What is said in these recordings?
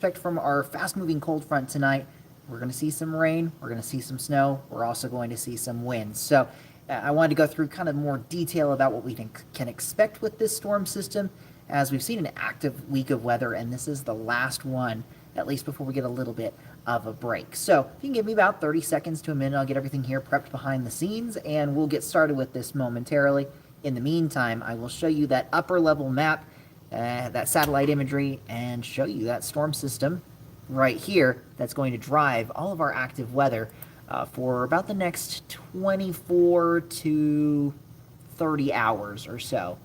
expect from our fast-moving cold front tonight. We're going to see some rain. We're going to see some snow. We're also going to see some wind. So I wanted to go through kind of more detail about what we can expect with this storm system, as we've seen an active week of weather, and this is the last one, at least before we get a little bit of a break. So if you can give me about 30 seconds to a minute, I'll get everything here prepped behind the scenes, and we'll get started with this momentarily. In the meantime, I will show you that upper level map, that satellite imagery, and show you that storm system right here that's going to drive all of our active weather for about the next 24 to 30 hours or so.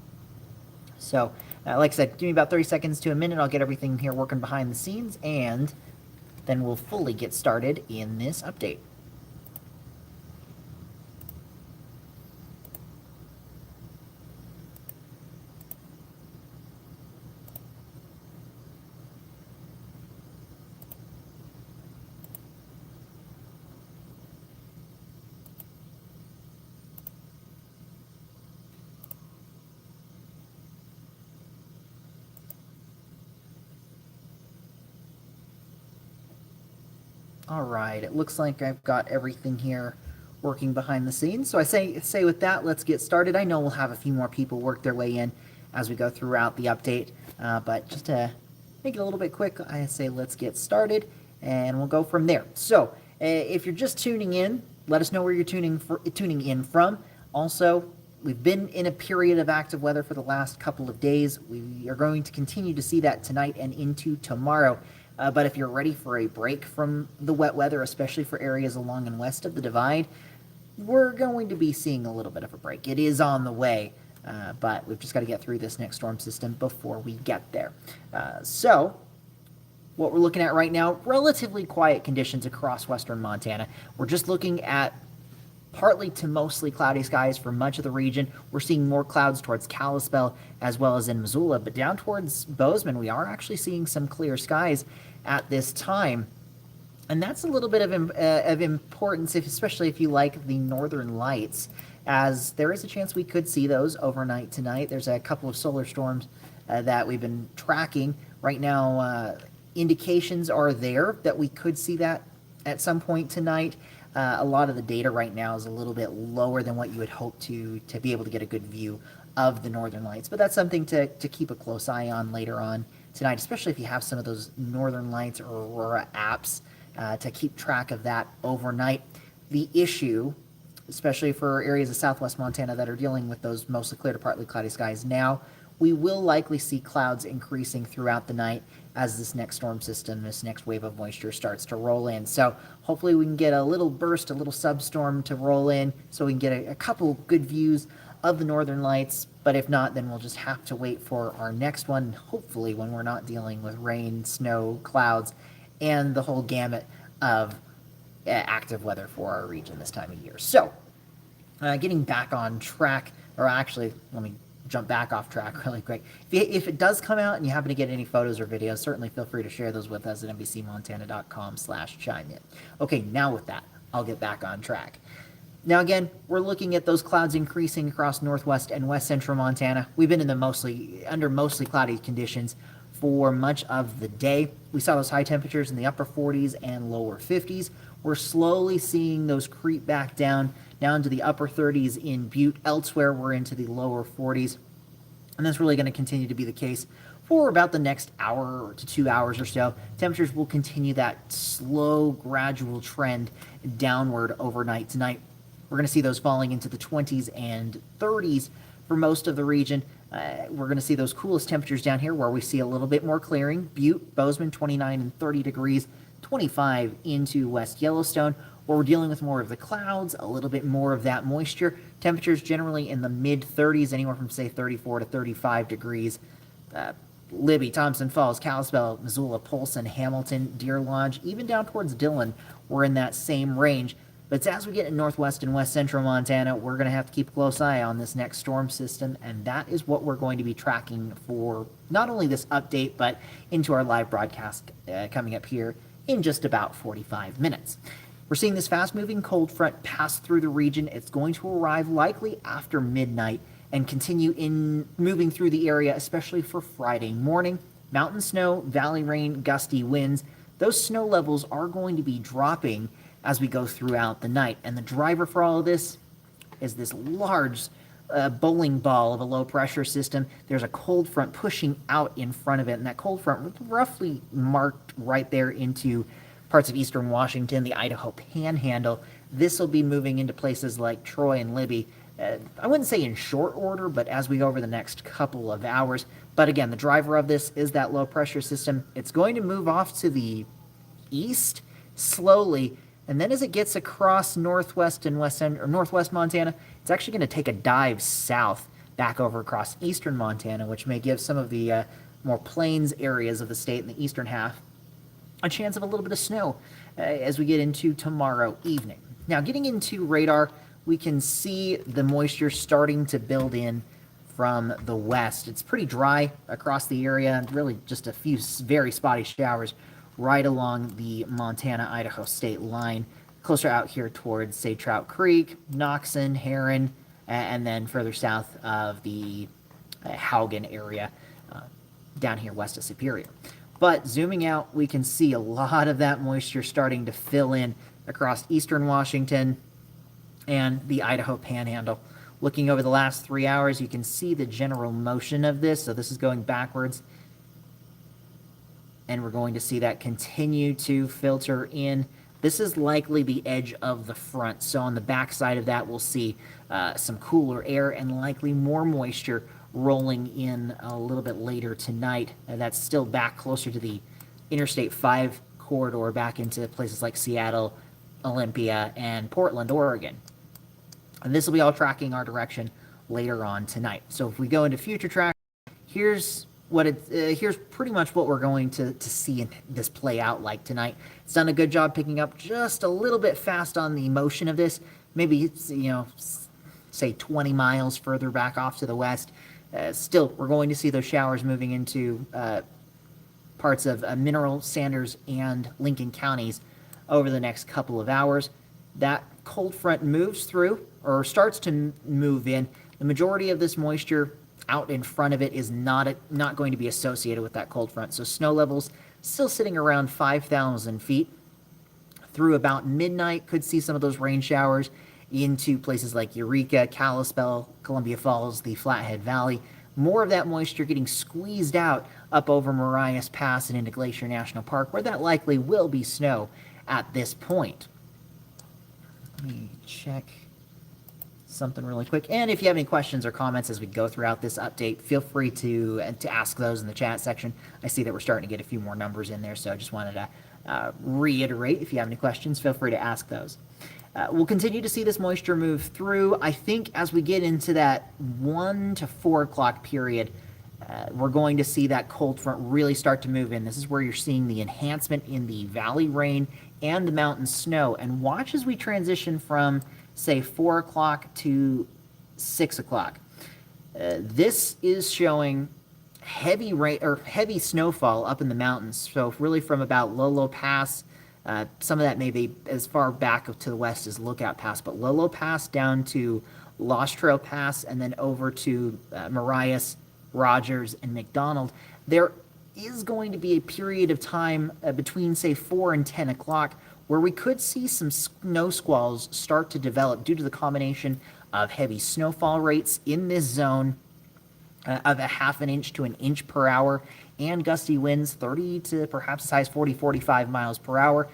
So, like I said, give me about 30 seconds to a minute. I'll get everything here working behind the scenes, and then we'll fully get started in this update. All right, it looks like I've got everything here working behind the scenes. So I say with that, let's get started. I know we'll have a few more people work their way in as we go throughout the update, but just to make it a little bit quick, I say let's get started, and we'll go from there. So if you're just tuning in, let us know where you're tuning in from. Also, we've been in a period of active weather for the last couple of days. We are going to continue to see that tonight and into tomorrow. But if you're ready for a break from the wet weather, especially for areas along and west of the divide, we're going to be seeing a little bit of a break. It is on the way, but we've just got to get through this next storm system before we get there. So what we're looking at right now, relatively quiet conditions across western Montana. We're just looking at partly to mostly cloudy skies for much of the region. We're seeing more clouds towards Kalispell as well as in Missoula, but down towards Bozeman, we are actually seeing some clear skies at this time. And that's a little bit of importance, especially if you like the northern lights, as there is a chance we could see those overnight tonight. There's a couple of solar storms that we've been tracking. Right now, indications are there that we could see that at some point tonight. A lot of the data right now is a little bit lower than what you would hope to be able to get a good view of the northern lights. But that's something to keep a close eye on later on tonight, especially if you have some of those northern lights or aurora apps to keep track of that overnight. The issue, especially for areas of southwest Montana that are dealing with those mostly clear to partly cloudy skies now, we will likely see clouds increasing throughout the night as this next storm system, this next wave of moisture starts to roll in. So hopefully we can get a little burst, a little substorm to roll in so we can get a couple good views of the northern lights. But if not, then we'll just have to wait for our next one, hopefully when we're not dealing with rain, snow, clouds, and the whole gamut of active weather for our region this time of year. So getting back on track, or actually, let me jump back off track really quick. If it does come out and you happen to get any photos or videos, certainly feel free to share those with us at nbcmontana.com/chime-in. Okay, now with that, I'll get back on track. Now again, we're looking at those clouds increasing across northwest and west central Montana. We've been in the under mostly cloudy conditions for much of the day. We saw those high temperatures in the upper 40s and lower 50s. We're slowly seeing those creep back down to the upper 30s in Butte. Elsewhere, we're into the lower 40s. And that's really going to continue to be the case for about the next hour to 2 hours or so. Temperatures will continue that slow, gradual trend downward overnight tonight. We're going to see those falling into the 20s and 30s for most of the region. We're going to see those coolest temperatures down here where we see a little bit more clearing. Butte, Bozeman, 29 and 30 degrees, 25 into West Yellowstone, where we're dealing with more of the clouds, a little bit more of that moisture. Temperatures generally in the mid-30s, anywhere from, say, 34 to 35 degrees. Libby, Thompson Falls, Kalispell, Missoula, Polson, Hamilton, Deer Lodge, even down towards Dillon, we're in that same range. But as we get in northwest and west central Montana, we're going to have to keep a close eye on this next storm system, and that is what we're going to be tracking for not only this update, but into our live broadcast coming up here in just about 45 minutes. We're seeing this fast-moving cold front pass through the region. It's going to arrive likely after midnight and continue in moving through the area, especially for Friday morning. Mountain snow, valley rain, gusty winds. Those snow levels are going to be dropping as we go throughout the night. And the driver for all of this is this large bowling ball of a low pressure system. There's a cold front pushing out in front of it, and that cold front roughly marked right there into parts of eastern Washington, the Idaho Panhandle. This will be moving into places like Troy and Libby. I wouldn't say in short order, but as we go over the next couple of hours. But again, the driver of this is that low pressure system. It's going to move off to the east slowly, and then as it gets across northwest and northwest Montana, it's actually going to take a dive south back over across eastern Montana, which may give some of the more plains areas of the state in the eastern half a chance of a little bit of snow as we get into tomorrow evening. Now, getting into radar, we can see the moisture starting to build in from the west. It's pretty dry across the area, and really just a few very spotty showers right along the Montana-Idaho state line, closer out here towards, say, Trout Creek, Noxon, Heron, and then further south of the Haugen area, down here west of Superior. But zooming out, we can see a lot of that moisture starting to fill in across eastern Washington and the Idaho Panhandle. Looking over the last 3 hours, you can see the general motion of this. So this is going backwards, and we're going to see that continue to filter in. This is likely the edge of the front. So on the back side of that, we'll see some cooler air and likely more moisture rolling in a little bit later tonight. That's still back closer to the Interstate 5 corridor, back into places like Seattle, Olympia, and Portland, Oregon. And this will be all tracking our direction later on tonight. So if we go into future track, here's pretty much what we're going to see this play out like tonight. It's done a good job picking up just a little bit fast on the motion of this. Maybe it's, say 20 miles further back off to the west. Still, we're going to see those showers moving into parts of Mineral, Sanders, and Lincoln counties over the next couple of hours. That cold front moves through, or starts to move in. The majority of this moisture out in front of it is not going to be associated with that cold front. So snow levels still sitting around 5,000 feet. Through about midnight, could see some of those rain showers into places like Eureka, Kalispell, Columbia Falls, the Flathead Valley. More of that moisture getting squeezed out up over Marias Pass and into Glacier National Park, where that likely will be snow at this point. Let me check something really quick. And if you have any questions or comments as we go throughout this update, feel free to ask those in the chat section. I see that we're starting to get a few more numbers in there, so I just wanted to reiterate, if you have any questions, feel free to ask those. We'll continue to see this moisture move through. I think as we get into that 1 to 4 o'clock period, we're going to see that cold front really start to move in. This is where you're seeing the enhancement in the valley rain and the mountain snow. And watch as we transition from, say, 4 o'clock to 6 o'clock. This is showing heavy rain or heavy snowfall up in the mountains. So really from about Lolo Pass, some of that may be as far back to the west as Lookout Pass, but Lolo Pass down to Lost Trail Pass, and then over to Marias, Rogers, and McDonald. There is going to be a period of time between, say, 4 and 10 o'clock where we could see some snow squalls start to develop due to the combination of heavy snowfall rates in this zone of a half an inch to an inch per hour, and gusty winds 30 to perhaps as high as 40-45 miles per hour.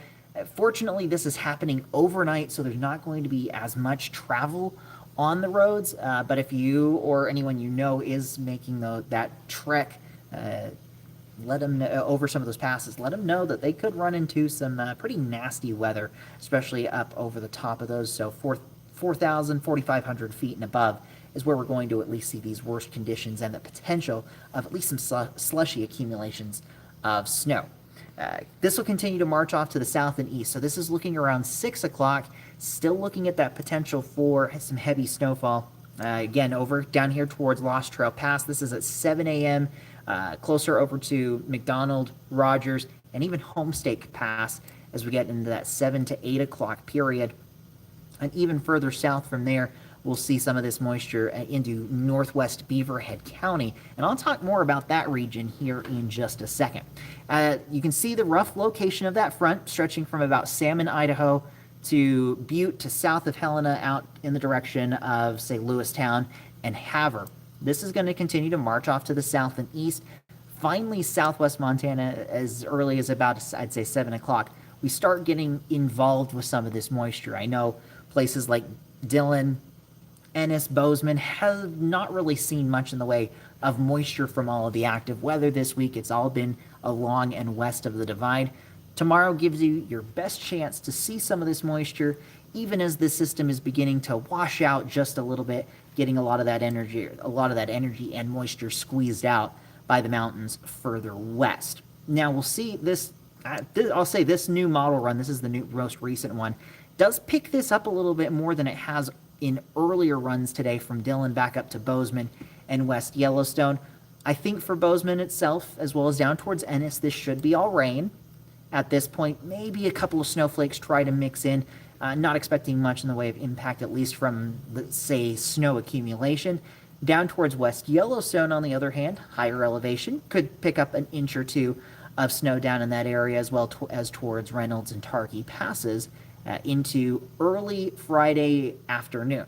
Fortunately, this is happening overnight, so there's not going to be as much travel on the roads. But if you or anyone you know is making that trek, let them know, over some of those passes, let them know that they could run into some pretty nasty weather, especially up over the top of those. So 4,000, 4,500 feet and above is where we're going to at least see these worst conditions and the potential of at least some slushy accumulations of snow. This will continue to march off to the south and east. So this is looking around 6 o'clock, still looking at that potential for some heavy snowfall. Again, over down here towards Lost Trail Pass. This is at 7 a.m., closer over to McDonald, Rogers, and even Homestake Pass as we get into that 7 to 8 o'clock period. And even further south from there, we'll see some of this moisture into northwest Beaverhead County. And I'll talk more about that region here in just a second. You can see the rough location of that front stretching from about Salmon, Idaho to Butte to south of Helena out in the direction of, say, Lewistown and Havre. This is going to continue to march off to the south and east. Finally, southwest Montana, as early as about, I'd say, 7 o'clock, we start getting involved with some of this moisture. I know places like Dillon, Ennis, Bozeman have not really seen much in the way of moisture from all of the active weather this week. It's all been along and west of the divide. Tomorrow gives you your best chance to see some of this moisture, even as the system is beginning to wash out just a little bit, getting a lot of that energy and moisture squeezed out by the mountains further west. Now we'll see this, I'll say this new model run, this is the most recent one, does pick this up a little bit more than it has in earlier runs today from Dillon back up to Bozeman and West Yellowstone. I think for Bozeman itself, as well as down towards Ennis, this should be all rain. At this point, maybe a couple of snowflakes try to mix in, not expecting much in the way of impact, at least from, let's say, snow accumulation. Down towards West Yellowstone, on the other hand, higher elevation, could pick up an inch or two of snow down in that area, as well as towards Reynolds and Tarkey passes into early Friday afternoon.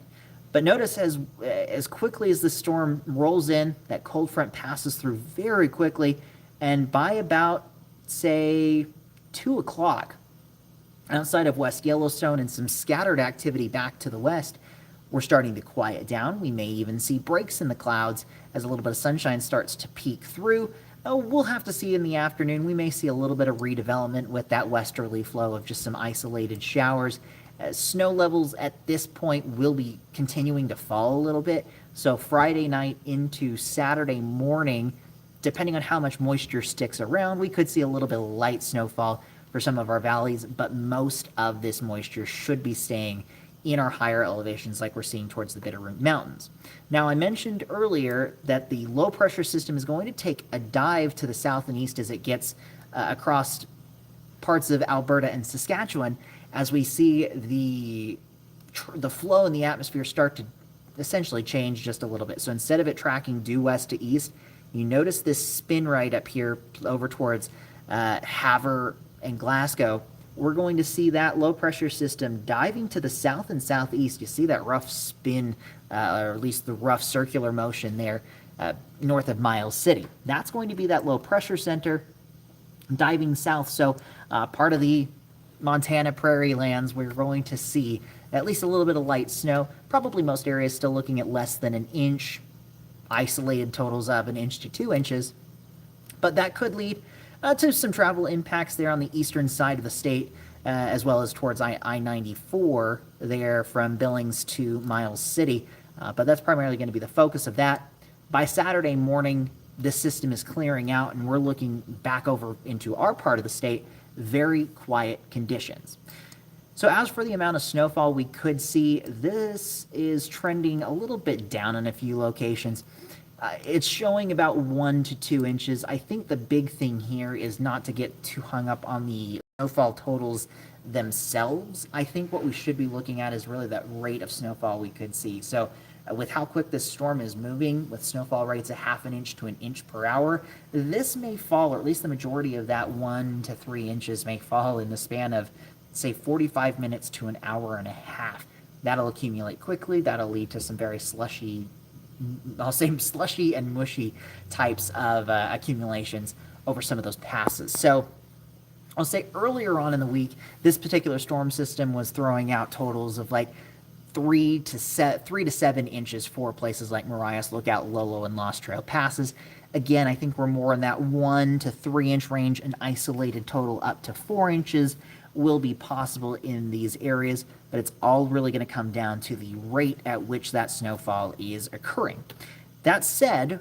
But notice as quickly as the storm rolls in, that cold front passes through very quickly, and by about, say, 2 o'clock, outside of West Yellowstone and some scattered activity back to the west, we're starting to quiet down. We may even see breaks in the clouds as a little bit of sunshine starts to peek through. We'll have to see in the afternoon. We may see a little bit of redevelopment with that westerly flow of just some isolated showers. Snow levels at this point will be continuing to fall a little bit. So Friday night into Saturday morning, depending on how much moisture sticks around, we could see a little bit of light snowfall for some of our valleys, but most of this moisture should be staying in our higher elevations like we're seeing towards the Bitterroot Mountains. Now, I mentioned earlier that the low pressure system is going to take a dive to the south and east as it gets across parts of Alberta and Saskatchewan, as we see the flow in the atmosphere start to essentially change just a little bit. So instead of it tracking due west to east, you notice this spin right up here over towards Havre and Glasgow. We're going to see that low pressure system diving to the south and southeast. You see that rough spin, or at least the rough circular motion there north of Miles City. That's going to be that low pressure center diving south. So part of the Montana prairie lands, we're going to see at least a little bit of light snow. Probably most areas still looking at less than an inch, isolated totals of an inch to 2 inches. But that could lead to some travel impacts there on the eastern side of the state, as well as towards I-94 there from Billings to Miles City. But that's primarily going to be the focus of that. By Saturday morning, this system is clearing out, and we're looking back over into our part of the state, very quiet conditions. So as for the amount of snowfall we could see, this is trending a little bit down in a few locations. It's showing about 1 to 2 inches. I think the big thing here is not to get too hung up on the snowfall totals themselves. I think what we should be looking at is really that rate of snowfall we could see. So with how quick this storm is moving, with snowfall rates a half an inch to an inch per hour, this may fall, or at least the majority of that 1 to 3 inches may fall in the span of, say, 45 minutes to an hour and a half. That'll accumulate quickly. That'll lead to some very slushy, I'll say slushy and mushy types of accumulations over some of those passes. So I'll say earlier on in the week, this particular storm system was throwing out totals of like 3 to 7 inches for places like Marias Lookout, Lolo, and Lost Trail passes. Again, I think we're more in that 1 to 3 inch range. An isolated total up to 4 inches will be possible in these areas, but it's all really going to come down to the rate at which that snowfall is occurring. That said,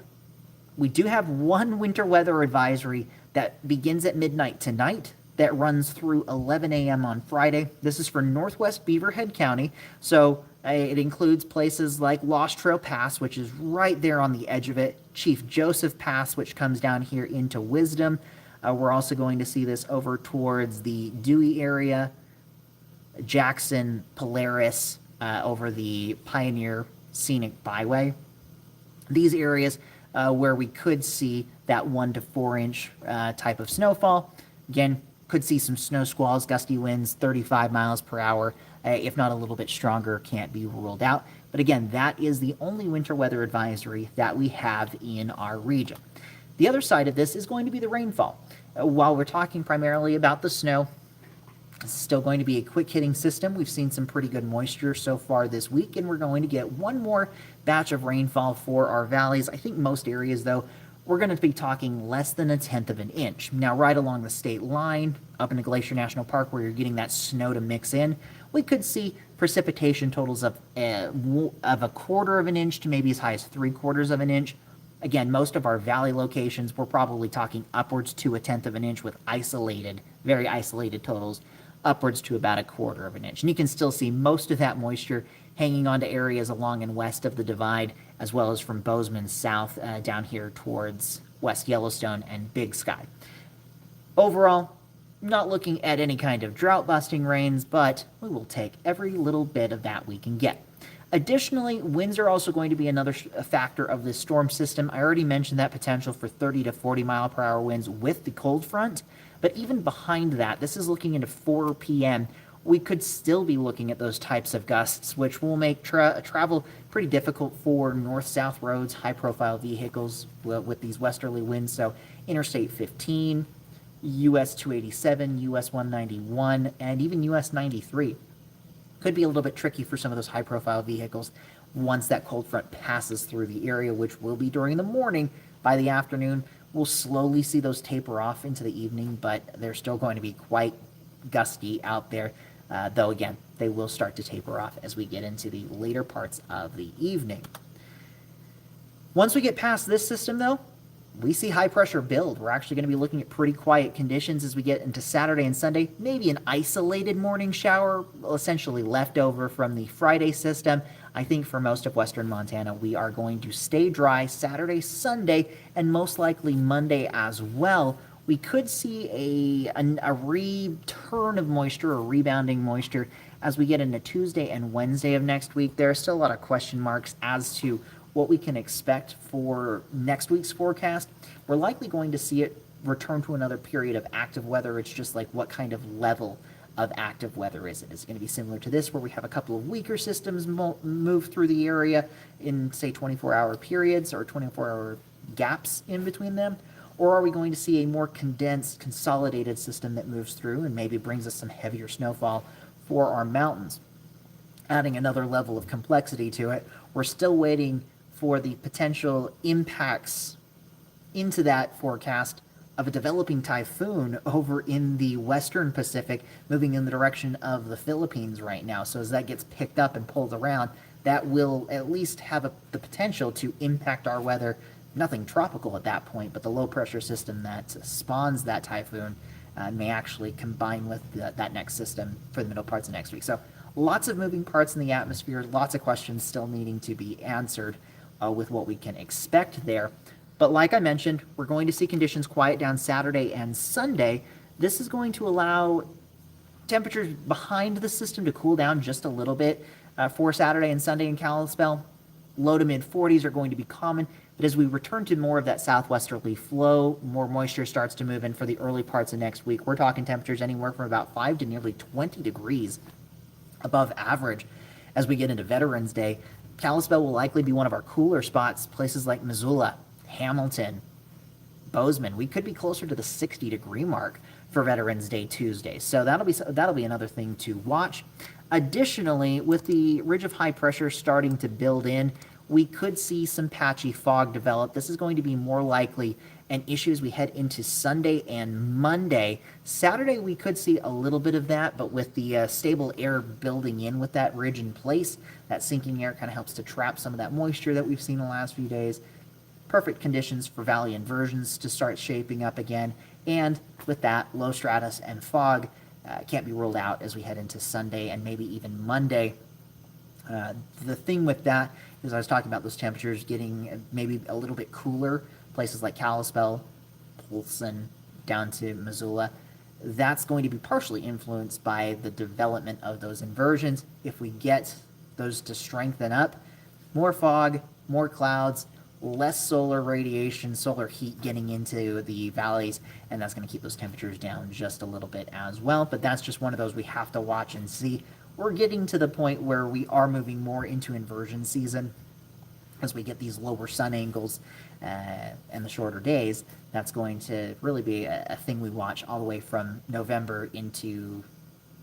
we do have one winter weather advisory that begins at midnight tonight that runs through 11 a.m. on Friday. This is for northwest Beaverhead County, so it includes places like Lost Trail Pass, which is right there on the edge of it, Chief Joseph Pass, which comes down here into Wisdom. We're also going to see this over towards the Dewey area, Jackson, Polaris, over the Pioneer Scenic Byway. These areas where we could see that 1 to 4 inch type of snowfall. Again, could see some snow squalls, gusty winds, 35 miles per hour, if not a little bit stronger, can't be ruled out. But again, that is the only winter weather advisory that we have in our region. The other side of this is going to be the rainfall. While we're talking primarily about the snow, it's still going to be a quick hitting system. We've seen some pretty good moisture so far this week, and we're going to get one more batch of rainfall for our valleys. I think most areas, though, we're going to be talking less than 1/10 of an inch. Now, right along the state line, up in the Glacier National Park, where you're getting that snow to mix in, we could see precipitation totals of 1/4 of an inch to maybe as high as 3/4 of an inch. Again, most of our valley locations, we're probably talking upwards to 1/10 of an inch with isolated, very isolated totals, upwards to about 1/4 of an inch. And you can still see most of that moisture hanging on to areas along and west of the divide, as well as from Bozeman south down here towards West Yellowstone and Big Sky. Overall, not looking at any kind of drought-busting rains, but we will take every little bit of that we can get. Additionally, winds are also going to be another factor of this storm system. I already mentioned that potential for 30 to 40 mile per hour winds with the cold front, but even behind that, this is looking into 4 p.m., we could still be looking at those types of gusts, which will make travel pretty difficult for north-south roads, high-profile vehicles with these westerly winds. So Interstate 15, US 287, US 191, and even US 93 could be a little bit tricky for some of those high-profile vehicles once that cold front passes through the area, which will be during the morning. By the afternoon, we'll slowly see those taper off into the evening, but they're still going to be quite gusty out there. Though again, they will start to taper off as we get into the later parts of the evening. Once we get past this system, though, we see high pressure build. We're actually going to be looking at pretty quiet conditions as we get into Saturday and Sunday. Maybe an isolated morning shower, essentially left over from the Friday system. I think for most of western Montana, we are going to stay dry Saturday, Sunday, and most likely Monday as well. We could see a return of moisture, or rebounding moisture, as we get into Tuesday and Wednesday of next week. There are still a lot of question marks as to what we can expect for next week's forecast. We're likely going to see it return to another period of active weather. It's just like, what kind of level of active weather is it? Is it going to be similar to this, where we have a couple of weaker systems move through the area in, say, 24-hour periods or 24-hour gaps in between them? Or are we going to see a more condensed, consolidated system that moves through and maybe brings us some heavier snowfall for our mountains? Adding another level of complexity to it, we're still waiting for the potential impacts into that forecast of a developing typhoon over in the western Pacific, moving in the direction of the Philippines right now. So as that gets picked up and pulled around, that will at least have the potential to impact our weather. Nothing tropical at that point, but the low pressure system that spawns that typhoon may actually combine with that next system for the middle parts of next week. So lots of moving parts in the atmosphere, lots of questions still needing to be answered with what we can expect there. But like I mentioned, we're going to see conditions quiet down Saturday and Sunday. This is going to allow temperatures behind the system to cool down just a little bit for Saturday and Sunday in Kalispell. Low to mid 40s are going to be common. But as we return to more of that southwesterly flow, more moisture starts to move in for the early parts of next week. We're talking temperatures anywhere from about 5 to nearly 20 degrees above average as we get into Veterans Day. Kalispell will likely be one of our cooler spots. Places like Missoula, Hamilton, Bozeman, we could be closer to the 60-degree mark for Veterans Day Tuesday. So that'll be another thing to watch. Additionally, with the ridge of high pressure starting to build in, we could see some patchy fog develop. This is going to be more likely an issue as we head into Sunday and Monday. Saturday, we could see a little bit of that, but with the stable air building in with that ridge in place, that sinking air kind of helps to trap some of that moisture that we've seen in the last few days. Perfect conditions for valley inversions to start shaping up again. And with that, low stratus and fog can't be ruled out as we head into Sunday and maybe even Monday. The thing with that is, I was talking about those temperatures getting maybe a little bit cooler, places like Kalispell, Polson, down to Missoula. That's going to be partially influenced by the development of those inversions. If we get those to strengthen up. More fog, more clouds, less solar radiation, solar heat getting into the valleys, and that's going to keep those temperatures down just a little bit as well. But that's just one of those we have to watch and see. We're getting to the point where we are moving more into inversion season as we get these lower sun angles and the shorter days. That's going to really be a thing we watch all the way from November into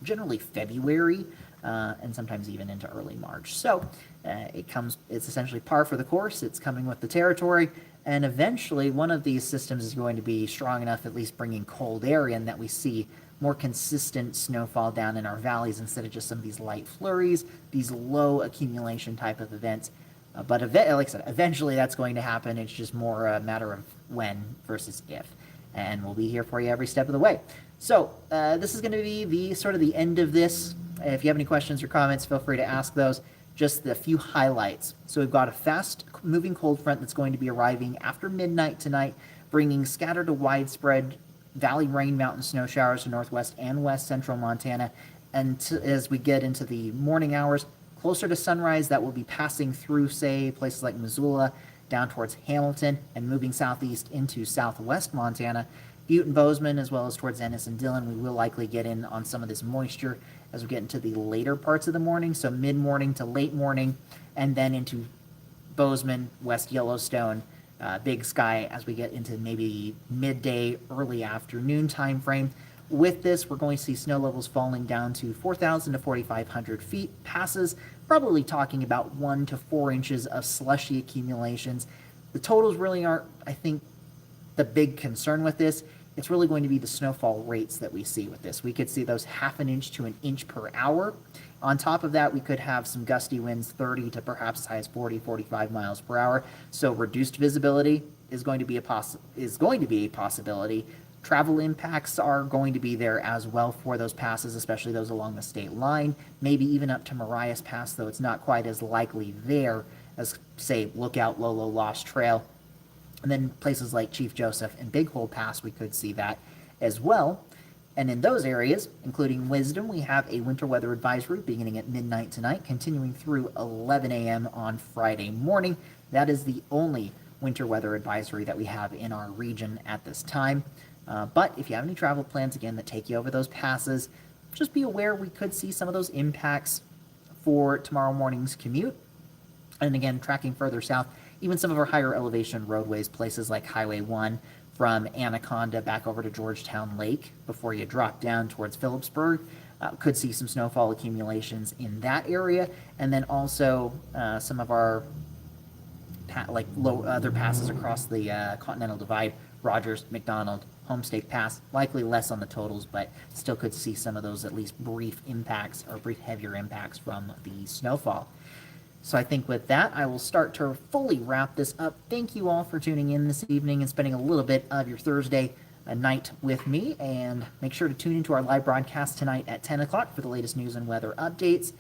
generally February, and sometimes even into early March. So it's essentially par for the course. It's coming with the territory, and eventually one of these systems is going to be strong enough, at least bringing cold air in, that we see more consistent snowfall down in our valleys instead of just some of these light flurries, these low accumulation type of events. But like I said, eventually that's going to happen. It's just more a matter of when versus if. And we'll be here for you every step of the way. So this is going to be the end of this. If you have any questions or comments, feel free to ask those. Just a few highlights. So we've got a fast-moving cold front that's going to be arriving after midnight tonight, bringing scattered to widespread valley rain, mountain snow showers to northwest and west central Montana. And as we get into the morning hours, closer to sunrise, that will be passing through, say, places like Missoula, down towards Hamilton, and moving southeast into southwest Montana. Butte and Bozeman, as well as towards Ennis and Dillon, we will likely get in on some of this moisture as we get into the later parts of the morning, so mid-morning to late morning, and then into Bozeman, West Yellowstone, Big Sky as we get into maybe midday, early afternoon time frame. With this, we're going to see snow levels falling down to 4,000 to 4,500 feet, passes, probably talking about 1 to 4 inches of slushy accumulations. The totals really aren't, I think, the big concern with this. It's really going to be the snowfall rates that we see with this. We could see those 1/2 inch to 1 inch per hour. On top of that, we could have some gusty winds, 30 to perhaps as high as 40, 45 miles per hour. So reduced visibility is going to be a possibility. Travel impacts are going to be there as well for those passes, especially those along the state line, maybe even up to Marias Pass, though it's not quite as likely there as, say, Lookout, Lolo, Lost Trail. And then places like Chief Joseph and Big Hole Pass, we could see that as well. And in those areas, including Wisdom, we have a winter weather advisory beginning at midnight tonight, continuing through 11 a.m. on Friday morning. That is the only winter weather advisory that we have in our region at this time. But if you have any travel plans, again, that take you over those passes, just be aware we could see some of those impacts for tomorrow morning's commute. And again, tracking further south, even some of our higher elevation roadways, places like Highway 1 from Anaconda back over to Georgetown Lake before you drop down towards Phillipsburg, could see some snowfall accumulations in that area. And then also some of our other passes across the Continental Divide, Rogers, McDonald, Homestake Pass, likely less on the totals, but still could see some of those at least brief impacts or brief heavier impacts from the snowfall. So I think with that, I will start to fully wrap this up. Thank you all for tuning in this evening and spending a little bit of your Thursday night with me. And make sure to tune into our live broadcast tonight at 10 o'clock for the latest news and weather updates.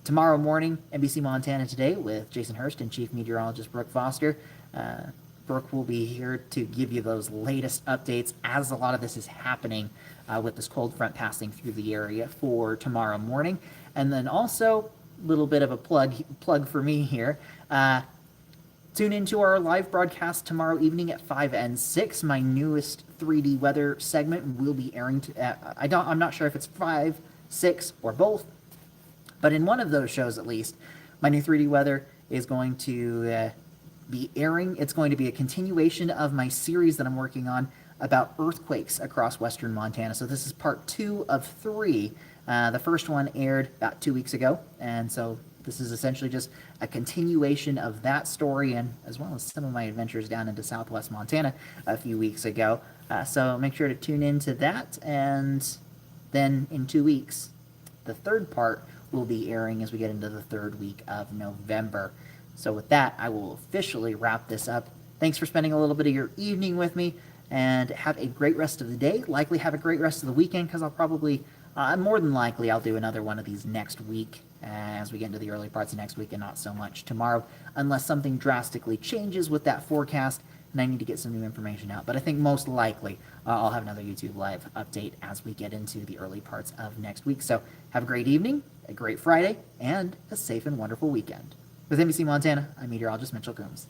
Tomorrow morning, NBC Montana Today with Jason Hurst and Chief Meteorologist Brooke Foster. Brooke will be here to give you those latest updates as a lot of this is happening with this cold front passing through the area for tomorrow morning. And then also, a little bit of a plug for me here. Tune into our live broadcast tomorrow evening at 5 and 6. My newest 3D weather segment will be airing. I'm not sure if it's 5, 6, or both, but in one of those shows at least, my new 3D weather is going to be airing. It's going to be a continuation of my series that I'm working on about earthquakes across western Montana. So this is part 2 of 3. The first one aired about 2 weeks ago, and so this is essentially just a continuation of that story, and as well as some of my adventures down into southwest Montana a few weeks ago. So make sure to tune into that, and then in 2 weeks, the third part will be airing as we get into the third week of November. So with that, I will officially wrap this up. Thanks for spending a little bit of your evening with me, and have a great rest of the day. Likely have a great rest of the weekend, because I'll probably, more than likely, I'll do another one of these next week as we get into the early parts of next week, and not so much tomorrow, unless something drastically changes with that forecast and I need to get some new information out. But I think most likely I'll have another YouTube Live update as we get into the early parts of next week. So have a great evening, a great Friday, and a safe and wonderful weekend. With NBC Montana, I'm meteorologist Mitchell Coombs.